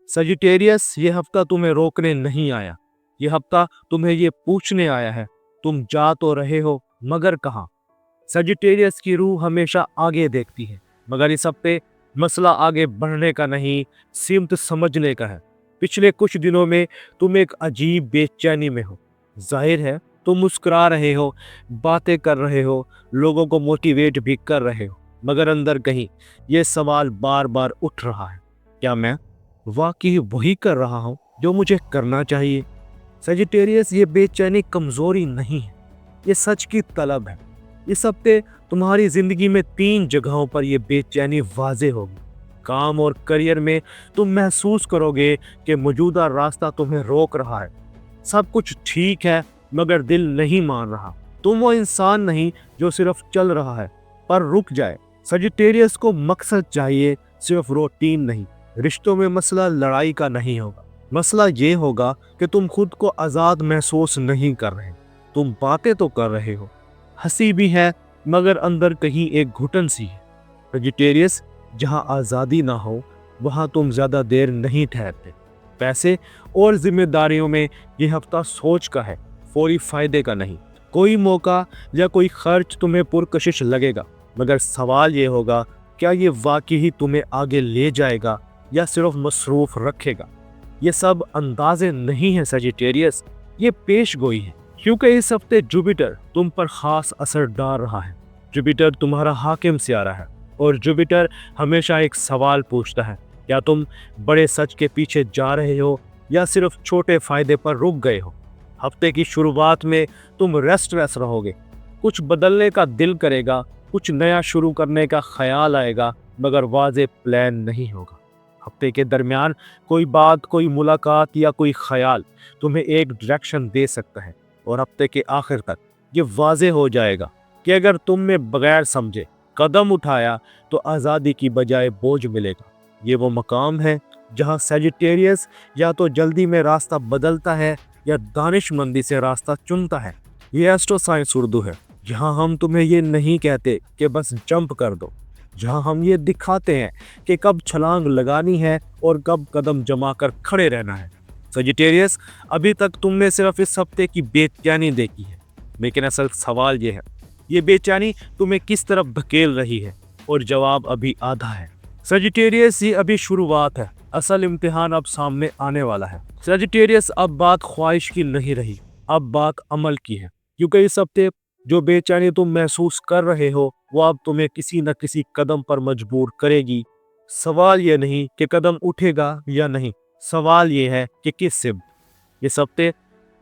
Sagittarius, ये हफ्ता तुम्हें रोकने नहीं आया। ये हफ्ता तुम्हें ये पूछने आया है, तुम जा तो रहे हो मगर कहाँ। सजिटेरियस की रूह हमेशा आगे देखती है, मगर इस हफ्ते मसला आगे बढ़ने का नहीं, सीमित समझने का है। पिछले कुछ दिनों में तुम एक अजीब बेचैनी में हो। जाहिर है तुम मुस्कुरा रहे हो, बातें कर रहे हो, लोगों को मोटिवेट भी कर रहे हो, मगर अंदर कहीं ये सवाल बार बार उठ रहा है, क्या मैं वाकई वही कर रहा हूँ जो मुझे करना चाहिए। सजिटेरियस, ये बेचैनी कमजोरी नहीं है, ये सच की तलब है। इस हफ्ते तुम्हारी जिंदगी में 3 जगहों पर यह बेचैनी वाज़ेह होगी। काम और करियर में तुम महसूस करोगे कि मौजूदा रास्ता तुम्हें रोक रहा है। सब कुछ ठीक है मगर दिल नहीं मान रहा। तुम वो इंसान नहीं जो सिर्फ चल रहा है पर रुक जाए। सजिटेरियस को मकसद चाहिए, सिर्फ रूटीन नहीं। रिश्तों में मसला लड़ाई का नहीं होगा, मसला ये होगा कि तुम खुद को आज़ाद महसूस नहीं कर रहे। तुम बातें तो कर रहे हो, हंसी भी है, मगर अंदर कहीं एक घुटन सी है। वेजिटेरियस, जहां आज़ादी ना हो वहां तुम ज़्यादा देर नहीं ठहरते। पैसे और जिम्मेदारियों में ये हफ्ता सोच का है, फौरी फायदे का नहीं। कोई मौका या कोई खर्च तुम्हें पुरकशिश लगेगा, मगर सवाल ये होगा, क्या ये वाकई ही तुम्हें आगे ले जाएगा या सिर्फ मसरूफ रखेगा। ये सब अंदाजे नहीं है सजिटेरियस, ये पेश गोई है। क्योंकि इस हफ्ते जुपिटर तुम पर खास असर डाल रहा है। जुपिटर तुम्हारा हाकिम सियारा है और जुपिटर हमेशा एक सवाल पूछता है, क्या तुम बड़े सच के पीछे जा रहे हो या सिर्फ छोटे फायदे पर रुक गए हो। हफ्ते की शुरुआत में तुम रेस्टलेस रहोगे, कुछ बदलने का दिल करेगा, कुछ नया शुरू करने का ख्याल आएगा, मगर वाज़ेह प्लान नहीं होगा। हफ्ते के दरमियान कोई बात, कोई मुलाकात या कोई ख्याल तुम्हें एक डायरेक्शन दे सकता है, और हफ्ते के आखिर तक ये वाज़ेह हो जाएगा कि अगर तुमने बगैर समझे कदम उठाया तो आज़ादी की बजाय बोझ मिलेगा। ये वो मकाम है जहाँ सजिटेरियस या तो जल्दी में रास्ता बदलता है या दानिशमंदी से रास्ता चुनता है। ये एस्ट्रो साइंस उर्दू है, जहाँ हम तुम्हें ये नहीं कहते कि बस जंप कर दो, जहाँ हम ये दिखाते हैं कि कब छलांग लगानी है और कब कदम जमा कर खड़े रहना है। सजिटेरियस, अभी तक तुमने सिर्फ इस हफ्ते की बेचैनी देखी है, लेकिन असल सवाल ये है, ये बेचैनी तुम्हें किस तरफ धकेल रही है, और जवाब अभी आधा है। सजिटेरियस, ये अभी शुरुआत है, असल इम्तिहान अब सामने आने वाला है। सजिटेरियस, अब बात ख्वाहिश की नहीं रही, अब बात अमल की है। क्योंकि इस हफ्ते जो बेचैनी तुम महसूस कर रहे हो वो अब तुम्हें किसी न किसी कदम पर मजबूर करेगी। सवाल ये नहीं कि कदम उठेगा या नहीं, सवाल ये है कि किस से। इस हफ्ते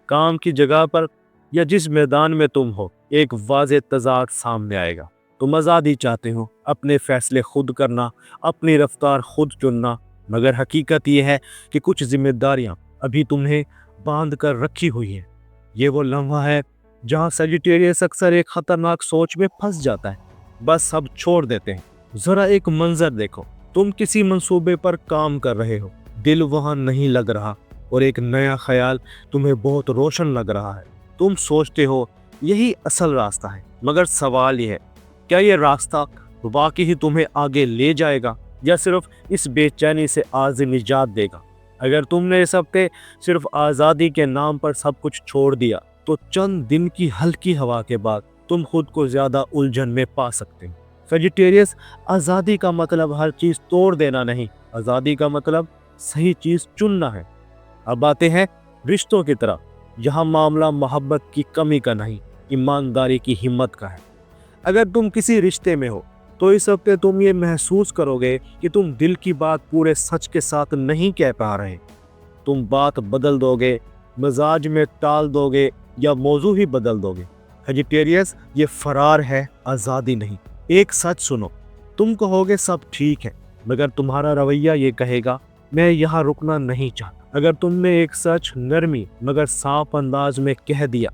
काम की जगह पर या जिस मैदान में तुम हो, एक वाज़ेह तज़ाद सामने आएगा। तुम आज़ादी चाहते हो, अपने फैसले खुद करना, अपनी रफ्तार खुद चुनना, मगर हकीकत यह है कि कुछ जिम्मेदारियां अभी तुम्हें बांध कर रखी हुई हैं। ये वो लम्हा है जहां सजिटेरियस अक्सर एक खतरनाक सोच में फंस जाता है, बस सब छोड़ देते हैं। जरा एक मंजर देखो, तुम किसी मंसूबे पर काम कर रहे हो, दिल वहां नहीं लग रहा, और एक नया ख्याल तुम्हें बहुत रोशन लग रहा है। तुम सोचते हो यही असल रास्ता है, मगर सवाल यह है, क्या ये रास्ता वाकई ही तुम्हें आगे ले जाएगा या सिर्फ इस बेचैनी से आज निजात देगा। अगर तुमने इस हफ्ते सिर्फ आज़ादी के नाम पर सब कुछ छोड़ दिया तो चंद दिन की हल्की हवा के बाद तुम खुद को ज्यादा उलझन में पा सकते हो। सजिटेरियस, आज़ादी का मतलब हर चीज तोड़ देना नहीं, आज़ादी का मतलब सही चीज चुनना है। अब आते हैं रिश्तों की तरफ। यहाँ मामला मोहब्बत की कमी का नहीं, ईमानदारी की हिम्मत का है। अगर तुम किसी रिश्ते में हो तो इस हफ्ते तुम ये महसूस करोगे कि तुम दिल की बात पूरे सच के साथ नहीं कह पा रहे। तुम बात बदल दोगे, मिजाज में टाल दोगे या मौजू ही बदल दोगे। सजिटेरियस, ये फरार है, आज़ादी नहीं। एक सच सुनो, तुम कहोगे सब ठीक है, मगर तुम्हारा रवैया ये कहेगा मैं यहाँ रुकना नहीं चाहता। अगर तुमने एक सच नरमी मगर साफ अंदाज में कह दिया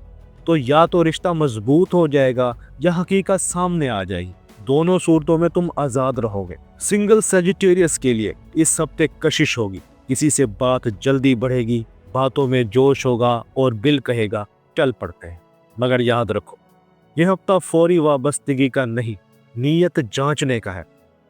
तो या तो रिश्ता मजबूत हो जाएगा या हकीकत सामने आ जाएगी। दोनों सूरतों में तुम आज़ाद रहोगे। सिंगल सजिटेरियस के लिए इस हफ्ते कशिश होगी, किसी से बात जल्दी बढ़ेगी, बातों में जोश होगा और दिल कहेगा चल पड़ते हैं। मगर याद रखो, यह हफ्ता फौरी वाबस्तगी का नहीं, नीयत जांचने का है।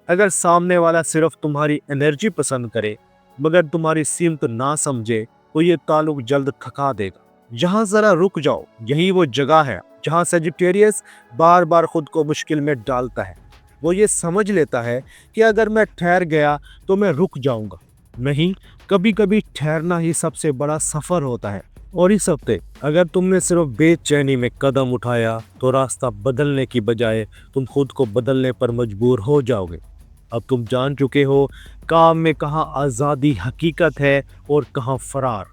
अगर सामने वाला सिर्फ तुम्हारी एनर्जी पसंद करे मगर तुम्हारी सिमत ना समझे तो ये ताल्लुक जल्द थका देगा। यहाँ जरा रुक जाओ, यही वो जगह है जहाँ सेजिटेरियस बार बार खुद को मुश्किल में डालता है। वो ये समझ लेता है कि अगर मैं ठहर गया तो मैं रुक जाऊंगा। नहीं, कभी कभी ठहरना ही सबसे बड़ा सफर होता है। और इस हफ्ते अगर तुमने सिर्फ बेचैनी में कदम उठाया तो रास्ता बदलने की बजाय तुम खुद को बदलने पर मजबूर हो जाओगे। अब तुम जान चुके हो काम में कहाँ आज़ादी हकीकत है और कहाँ फरार,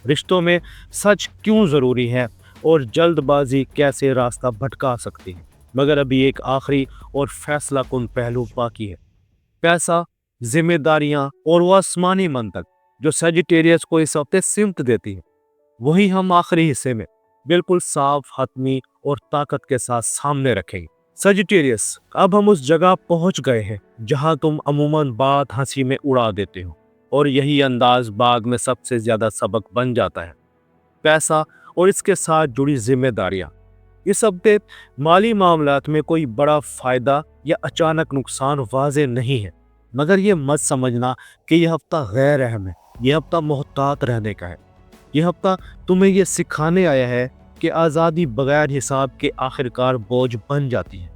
रिश्तों में सच क्यों ज़रूरी है और जल्दबाजी कैसे रास्ता भटका सकती है। मगर अभी एक आखिरी और फैसला कुन पहलू बाकी है। पैसा, जिम्मेदारियां और वो आसमानी मंतक जो सेजिटेरियस को इस हफ्ते सिमत देती है, वही हम आखिरी हिस्से में बिल्कुल साफ, हतमी और ताकत के साथ सामने रखेंगे। सेजिटेरियस, अब हम उस जगह पहुंच गए हैं जहां तुम अमूमन बात हंसी में उड़ा देते हो और यही अंदाज बाग में सबसे ज्यादा सबक बन जाता है। पैसा और इसके साथ जुड़ी जिम्मेदारियां। इस हफ्ते माली मामलात में कोई बड़ा फायदा या अचानक नुकसान वाजे नहीं है, मगर ये मत समझना कि यह हफ्ता गैर अहम है। यह हफ्ता मोहतात रहने का है। यह हफ्ता तुम्हें यह सिखाने आया है कि आज़ादी बगैर हिसाब के आखिरकार बोझ बन जाती है।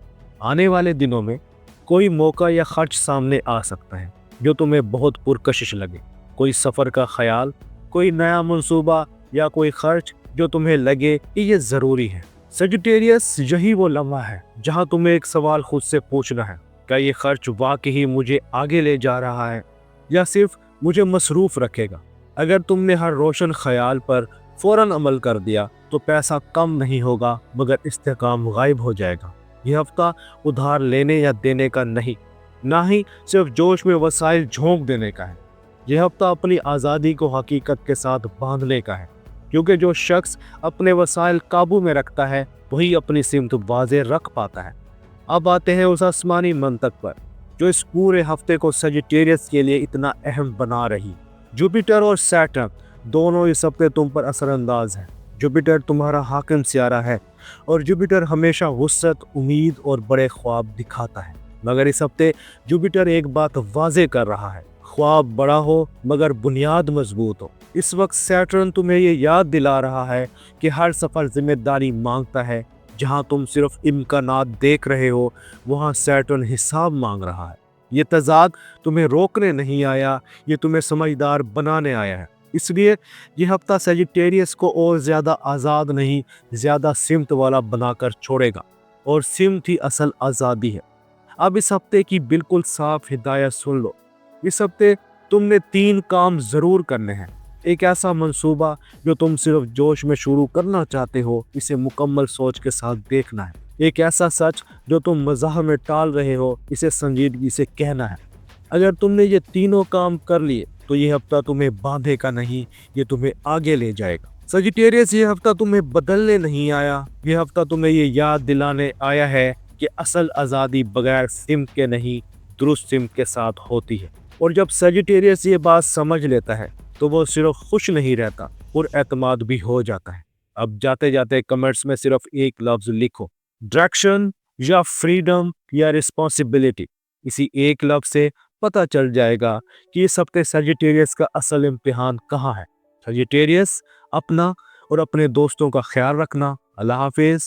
आने वाले दिनों में कोई मौका या खर्च सामने आ सकता है जो तुम्हें बहुत पुरकशिश लगे। कोई सफ़र का ख्याल, कोई नया मंसूबा या कोई खर्च जो तुम्हें लगे कि ये ज़रूरी है। सेजिटेरियस, यही वो लम्हा है जहां तुम्हें एक सवाल खुद से पूछना है, क्या ये खर्च वाकई मुझे आगे ले जा रहा है या सिर्फ मुझे मसरूफ़ रखेगा। अगर तुमने हर रोशन ख्याल पर फ़ौरन अमल कर दिया तो पैसा कम नहीं होगा मगर इस्तेकाम गायब हो जाएगा। यह हफ्ता उधार लेने या देने का नहीं, ना ही सिर्फ जोश में वसाइल झोंक देने का है। यह हफ्ता अपनी आज़ादी को हकीकत के साथ बांधने का है, क्योंकि जो शख्स अपने वसाइल काबू में रखता है वही अपनी सिमत वाज़े रख पाता है। अब आते हैं उस आसमानी मंतक पर जो इस पूरे हफ्ते को सेजिटेरियस के लिए इतना अहम बना रही। जुपिटर और सैटर्न दोनों इस हफ्ते तुम पर असरअंदाज हैं। जुपिटर तुम्हारा हाकिम सियारा है और जुपिटर हमेशा वुसअत, उम्मीद और बड़े ख्वाब दिखाता है। मगर इस हफ्ते जुपिटर एक बात वाज़े कर रहा है, ख्वाब बड़ा हो मगर बुनियाद मजबूत हो। इस वक्त सैटर्न तुम्हें ये याद दिला रहा है कि हर सफ़र जिम्मेदारी मांगता है। जहां तुम सिर्फ इम्कानात देख रहे हो, वहां सैटर्न हिसाब मांग रहा है। ये तजाद तुम्हें रोकने नहीं आया, ये तुम्हें समझदार बनाने आया है। इसलिए यह हफ्ता सेजिटेरियस को और ज़्यादा आज़ाद नहीं, ज़्यादा सिमत वाला बनाकर छोड़ेगा, और सिमत ही असल आज़ादी है। अब इस हफ्ते की बिल्कुल साफ हिदायत सुन लो। इस हफ्ते तुमने 3 काम ज़रूर करने हैं। एक ऐसा मंसूबा जो तुम सिर्फ जोश में शुरू करना चाहते हो, इसे मुकम्मल सोच के साथ देखना है। एक ऐसा सच जो तुम मज़ाह में टाल रहे हो, इसे संजीदगी से कहना है। अगर तुमने ये तीनों काम कर लिए तो ये हफ्ता तुम्हें बांधेगा नहीं, ये तुम्हें आगे ले जाएगा। सजिटेरियस, ये हफ्ता तुम्हें बदलने नहीं आया, ये हफ्ता तुम्हें ये याद दिलाने आया है कि असल आज़ादी बगैर सिमत के नहीं, दुरुस्त सिमत के साथ होती है। और जब सजिटेरियस ये बात समझ लेता है तो वो सिर्फ खुश नहीं रहता और एतमाद भी हो जाता है। अब जाते जाते कमेंट्स में सिर्फ एक लफ्ज़ लिखो, डायरेक्शन या फ्रीडम या रिस्पॉन्सिबिलिटी। इसी एक लफ्ज़ से पता चल जाएगा कि इस हफ्ते सजिटेरियस का असल इम्तिहान कहाँ है। सजिटेरियस, अपना और अपने दोस्तों का ख्याल रखना। अल्लाह हाफिज़।